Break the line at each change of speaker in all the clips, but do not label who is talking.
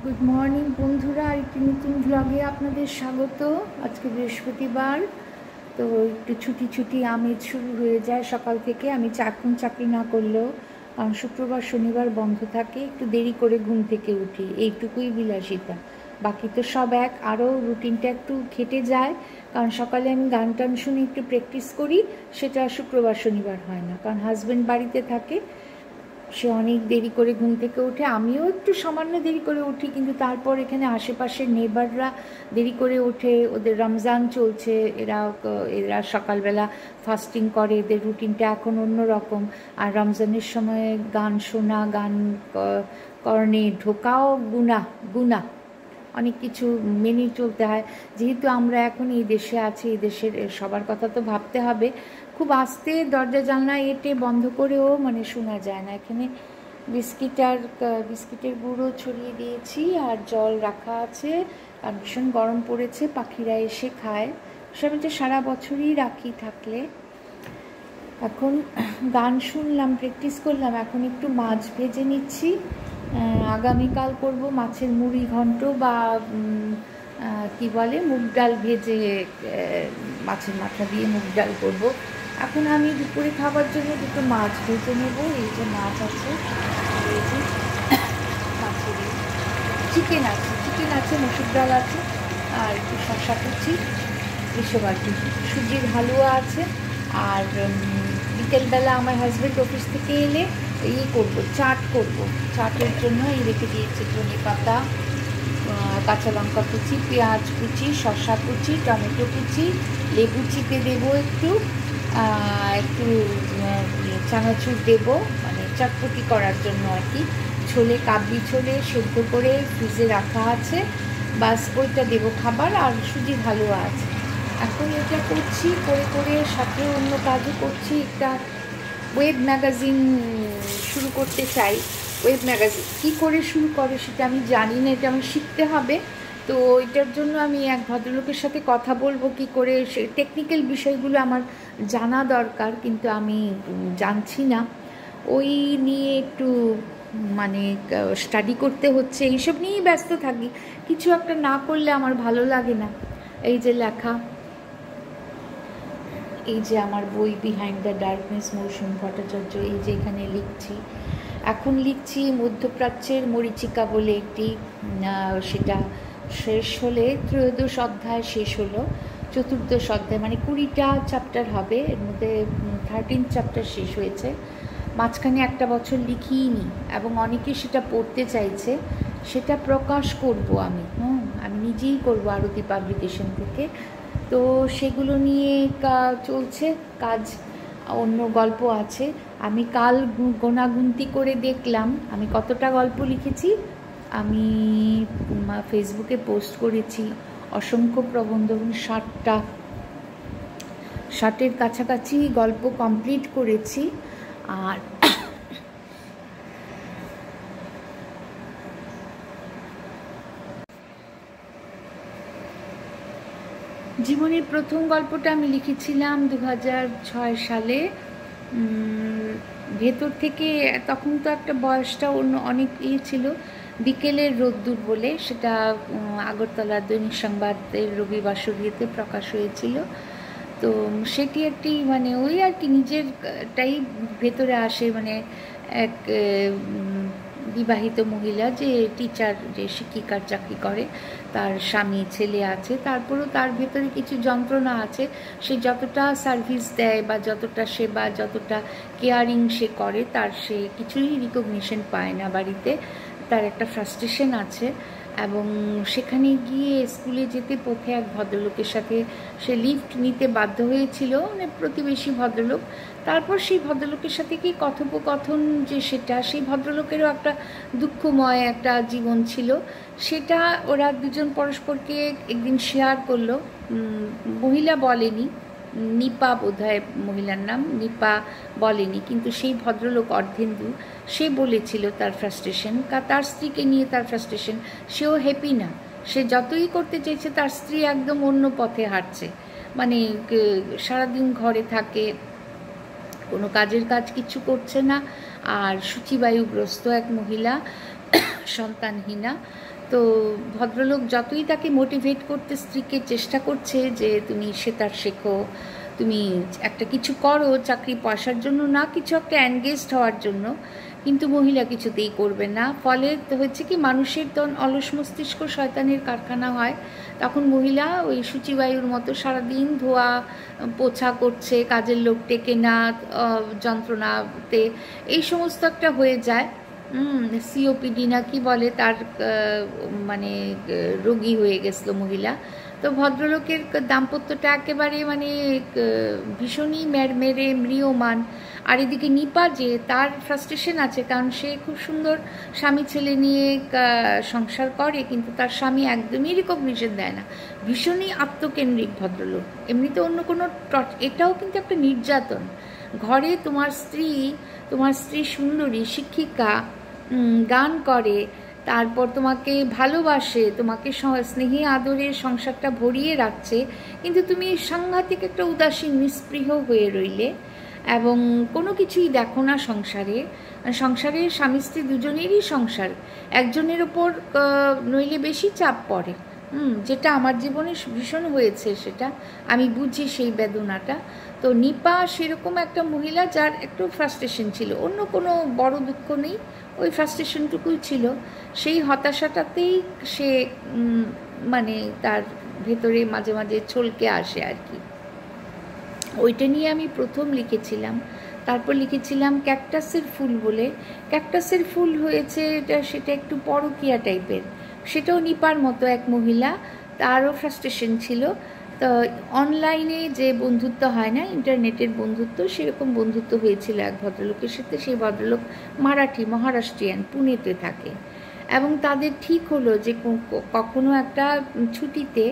Good morning বন্ধুরা, একটি নতুন ব্লগে আপনাদের স্বাগত। আজকে বৃহস্পতিবার, তো একটু ছুটি ছুটি আমেজ শুরু হয়ে যায় সকাল থেকে। আমি এখন চাকরি না করলেও, কারণ শুক্রবার শনিবার বন্ধ থাকে, একটু দেরি করে ঘুম থেকে উঠি, এইটুকুই বিলাসিতা। বাকি তো সব এক, আরও রুটিনটা একটু খেটে যায়, কারণ সকালে আমি গান টান শুনে একটু প্র্যাকটিস করি। সেটা শুক্রবার শনিবার হয় না, কারণ হাজব্যান্ড বাড়িতে থাকে, সে অনেক দেরি করে ঘুম থেকে ওঠে। আমিও একটু সামান্য দেরি করে উঠি, কিন্তু তারপর এখানে আশেপাশের নেবাররা দেরি করে ওঠে, ওদের রমজান চলছে, এরা সকালবেলা ফাস্টিং করে, এদের রুটিনটা এখন অন্য রকম। আর রমজানের সময় গান শোনা, গান কর্ণে ঢোকাও গুনাহ গুনাহ, অনেক কিছু মেনে চলতে হয়। যেহেতু আমরা এখন এই দেশে আছি, এই দেশের সবার কথা তো ভাবতে হবে। খুব আস্তে দরজা জানলা এঁটে বন্ধ করেও শোনা যায় না। এখানে বিস্কিটের গুঁড়ো ছড়িয়ে দিয়েছি, আর জল রাখা আছে, আর ভীষণ গরম পড়েছে, পাখিরা এসে খায়। সব এটা সারা বছরই রাখি থাকলে। এখন গান শুনলাম, প্র্যাকটিস করলাম, এখন একটু মাছ ভেজে নিচ্ছি। আগামীকাল করব মাছের মুড়ি ঘন্ট, বা কি বলে, মুগ ডাল ভেজে, মাছের মাথা দিয়ে মুগ ডাল করব। এখন আমি দুপুরে খাবার জন্য দুটো মাছ ভেজে নেব। এই যে মাছ আছে, এই যে মাছের চিকেন আছে, মসুর ডাল আছে, আর একটু শসা কুচি, এসব আর কি। সুজির হালুয়া আছে। আর বিকেলবেলা আমার হাজব্যান্ড অফিস থেকে এলে চাট করব। চাটের জন্য এই রেখে দিয়েছি ধনে পাতা, কাঁচা লঙ্কা কুচি, পেঁয়াজ কুচি, শসা কুচি, টমেটো কুচি, লেবু চিপে দেবো, একটু চানাচুর দেবো, চটপটি করার জন্য আর কি। ছোলে, কাবলি ছোলে সেদ্ধ করে ফ্রিজে রাখা আছে, বাস ওইটা দেবো খাবার। আর সুজির হালুয়া আছে। এখন এটা করছি, করে সাথে অন্য কাজও করছি। একটা ওয়েব ম্যাগাজিন শুরু করতে চাই। ওয়েব ম্যাগাজিন কী করে শুরু করে সেটা আমি জানি না, এটা আমার শিখতে হবে। তো এটার জন্য আমি এক ভদ্রলোকের সাথে কথা বলবো, কি করে সে টেকনিক্যাল বিষয়গুলো আমার জানা দরকার, কিন্তু আমি জানছি না। ওই নিয়ে একটু স্টাডি করতে হচ্ছে, এইসব নিয়েই ব্যস্ত থাকি। কিছু একটা না করলে আমার ভালো লাগে না। এই যে লেখা, এই যে আমার বই বিহাইন্ড দ্য ডার্কনেস, মৌসুমী ভট্টাচার্য, এই যে এখানে এখন লিখছি মধ্যপ্রাচ্যের মরীচিকা বলে একটি, সেটা শেষ হলে, ত্রয়োদশ অধ্যায় শেষ হলো, চতুর্দশ অধ্যায় 20টা চ্যাপ্টার হবে, এর মধ্যে 13 চ্যাপ্টার শেষ হয়েছে। মাঝখানে একটা বছর লিখিনি, এবং অনেকে সেটা পড়তে চাইছে। সেটা প্রকাশ করব আমি নিজেই করব আরতি পাবলিকেশন থেকে। তো সেগুলো নিয়ে চলছে কাজ। অন্য গল্প আছে। আমি কাল গোনাগুনতি করে দেখলাম আমি কতটা গল্প লিখেছি। আমি ফেসবুকে পোস্ট করেছি অসংখ্য প্রবন্ধ, 60র কাছাকাছি গল্প কমপ্লিট করেছি। আর জীবনের প্রথম গল্পটা আমি লিখেছিলাম 2006 সালে। ভেতর থেকে, তখন তো একটা বয়সটা অন্য অনেক ছিল, বিকেলের রোদ্দুর বলে, সেটা আগরতলার দৈনিক সংবাদের রবিবাসরীতে প্রকাশ হয়েছিল। তো সেটি একটি ওই আর কি নিজেরটাই ভেতরে আসে, এক বিবাহিত মহিলা, যে টিচার, যে শিক্ষিকার চাকরি করে, তার স্বামী ছেলে আছে, তারপরেও তার ভেতরে কিছু যন্ত্রণা আছে। সে যতটা সার্ভিস দেয়, বা যতটা সেবা, যতটা কেয়ারিং সে করে, তার সে কিছুই রিকগনিশন পায় না বাড়িতে। তার একটা ফ্রাস্ট্রেশন আছে। এবং সেখানে গিয়ে স্কুলে যেতে পথে এক ভদ্রলোকের সাথে সে লিফট নিতে বাধ্য হয়েছিল, প্রতিবেশী ভদ্রলোক। তারপর সেই ভদ্রলোকের সাথে কি কথোপকথন, যে সেটা, সেই ভদ্রলোকেরও একটা দুঃখময় একটা জীবন ছিল। সেটা ওরা দুজন পরস্পরকে একদিন শেয়ার করলো। মহিলা বলেনি, নিপা বোধহয় মহিলার নাম, নিপা বলেনি, কিন্তু সেই ভদ্রলোক অর্ধেন্দু, সে বলেছিল তার ফ্রাস্ট্রেশন, তার স্ত্রীকে নিয়ে তার ফ্রাস্ট্রেশন। সেও হ্যাপি না, সে যতই করতে চাইছে, তার স্ত্রী একদম অন্য পথে হাঁটছে। সারাদিন ঘরে থাকে, কোনো কাজ কিছু করছে না, আর সূচিবায়ুগ্রস্ত এক মহিলা, সন্তানহীনা। তো ভদ্রলোক যতই তাকে মোটিভেট করতে স্ত্রীকে চেষ্টা করছে যে তুমি সেতার শেখো, তুমি একটা কিছু করো চাকরি পয়সার জন্য না, কিছু একটা এনগেজড হওয়ার জন্য, কিন্তু মহিলা কিছুতেই করবে না। ফলে হচ্ছে কি, মানুষের তখন অলস মস্তিষ্ক শয়তানের কারখানা হয়। তখন মহিলা ওই সূচিবায়ুর মতো সারাদিন ধোয়া পোছা করছে, কাজের লোক টেকে না, যন্ত্রণাতে এই সমস্ত একটা হয়ে যায়। সিওপিডি না কি বলে, তার মানে রোগী হয়ে গেছিল মহিলা। তো ভদ্রলোকের দাম্পত্যটা একেবারে মানে ভীষণই মেরে ম্রিয়মান। আর এদিকে নিপা যে তার ফ্রাস্ট্রেশন আছে, কারণ সে খুব সুন্দর স্বামী ছেলে নিয়ে সংসার করে, কিন্তু তার স্বামী একদমই রিকগনিশন দেয় না, ভীষণই আত্মকেন্দ্রিক ভদ্রলোক। এমনিতে অন্য কোনো এটাও কিন্তু একটা নির্যাতন। ঘরে তোমার স্ত্রী সুন্দরী শিক্ষিকা, গান করে, তারপর তোমাকে ভালোবাসে, তোমাকে স্নেহে আদরে সংসারটা ভরিয়ে রাখছে, কিন্তু তুমি সাংঘাতিক একটা উদাসীন নিস্পৃহ হয়ে রইলে এবং কোনো কিছুই দেখো না সংসারে। স্বামী স্ত্রী দুজনেরই সংসার, একজনের ওপর নইলে বেশি চাপ পড়ে। যেটা আমার জীবনে ভীষণ হয়েছে, সেটা আমি বুঝি সেই বেদনাটা। তো নিপা সেরকম একটা মহিলা যার একটু ফ্রাস্ট্রেশন ছিল, অন্য কোনো বড় দুঃখ নেই, ওই ফ্রাস্ট্রেশনটুকুই ছিল। সেই হতাশাটাতেই সে মানে তার ভেতরে মাঝে মাঝে ছলকে আসে আর কি। ওইটা নিয়ে আমি প্রথম লিখেছিলাম। তারপর লিখেছিলাম ক্যাকটাসের ফুল বলে। ক্যাকটাসের ফুল হয়েছে সেটা একটু পরকীয়া টাইপের, সেটাও নিপার মতো এক মহিলা, তারও ফ্রাস্ট্রেশন ছিল। তো অনলাইনে যে বন্ধুত্ব হয় না, ইন্টারনেটের বন্ধুত্ব, সেরকম বন্ধুত্ব হয়েছিল এক ভদ্রলোকের সাথে। সেই ভদ্রলোক মারাঠি, মহারাষ্ট্রিয়ান, পুনেতে থাকে, এবং তাদের ঠিক হলো যে কখনো একটা ছুটিতে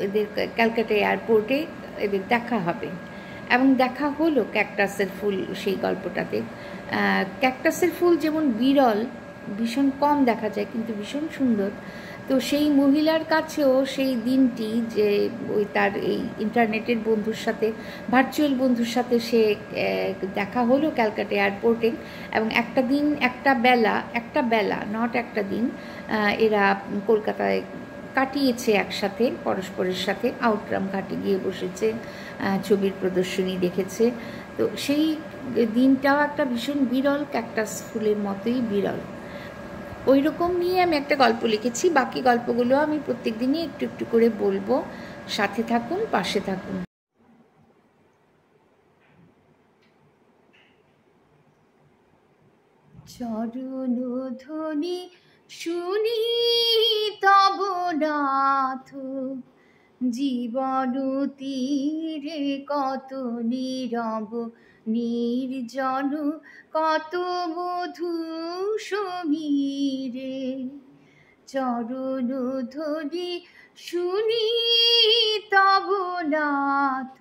এদের ক্যালকাটা এয়ারপোর্টে এদের দেখা হবে, এবং দেখা হলো ক্যাকটাসের ফুল সেই গল্পটাতে। ক্যাকটাসের ফুল যেমন বিরল, ভীষণ কম দেখা যায়, কিন্তু ভীষণ সুন্দর। তো সেই মহিলার কাছেও সেই দিনটি যে ওই তার এই ইন্টারনেটের বন্ধুর সাথে, ভার্চুয়াল বন্ধুর সাথে সে দেখা হলো ক্যালকাটা এয়ারপোর্টে, এবং একটা বেলা নট একটা দিন এরা কলকাতায় কাটিয়েছে একসাথে, পরস্পরের সাথে আউটরাম ঘাটে গিয়ে বসেছে, ছবির প্রদর্শনী দেখেছে। তো সেই দিনটাও একটা ভীষণ বিরল, ক্যাকটাস ফুলের মতোই বিরল। ওই রকম নিয়ে আমি একটা গল্প লিখেছি। বাকি গল্পগুলো আমি প্রত্যেক দিনই একটু একটু করে বলবো, সাথে থাকুন, পাশে থাকুন। চরণ ধ্বনি শুনি তব নাথ, জীবন তীরে কত নীরব নির্জন, কত মধু সমীরে। চরণ ধ্বনি শুনি তব নাথ,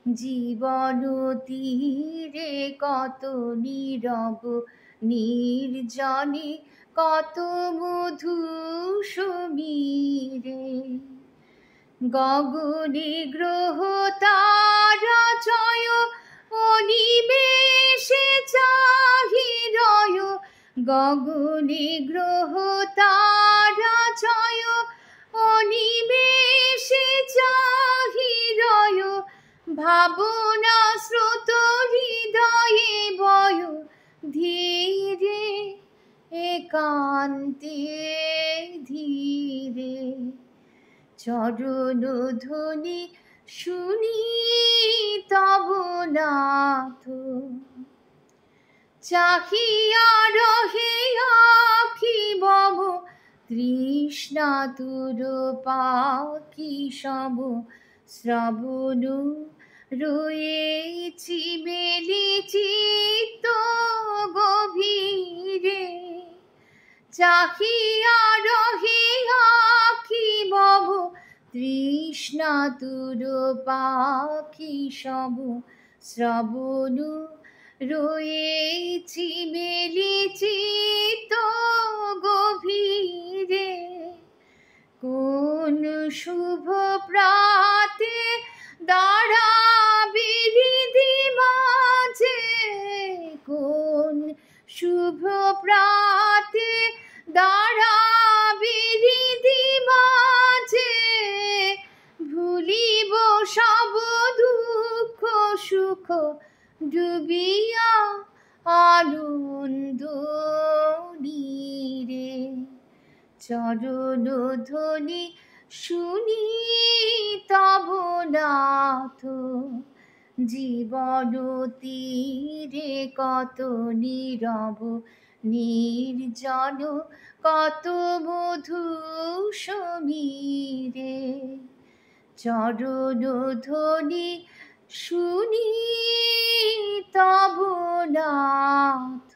জীবন তীরে কত নীরব নির্জনে, কত মধু সমীরে। গগনে গ্রহ তারা জয়, অনিমেষে চাহিরয়। গগনে গ্রহ তারা জয়, অনিমেষে চাহিরয়। ভাবনা স্রোত হৃদয়ে বয়, ধীরে একান্তে ধীরে। চরণ ধ্বনি শুনি তব নাথ, চাহিয়া রহে আখি মম, তৃষ্ণা তুর পাখি সম। শ্রবণ রয়েছি মেলি চিত্ত গভীরে, চাহিয়া রহে আখি মম, তৃষ্ণা তুর পাখি সম। শ্রবণ রয়েছি মেলি চিত্ত গভীরে। কোন শুভ প্রাতে দাঁড়াবি হৃদি মাঝে, কোন শুভ প্রাতে ডুবিয়া আনন্দ নীরে, চরণ ধ্বনি শুনি তব নাথ, জীবন তীরে কত নীরব নির্জন, কত মধু সমীরে, চরণ ধ্বনি শুনি তব নাথ।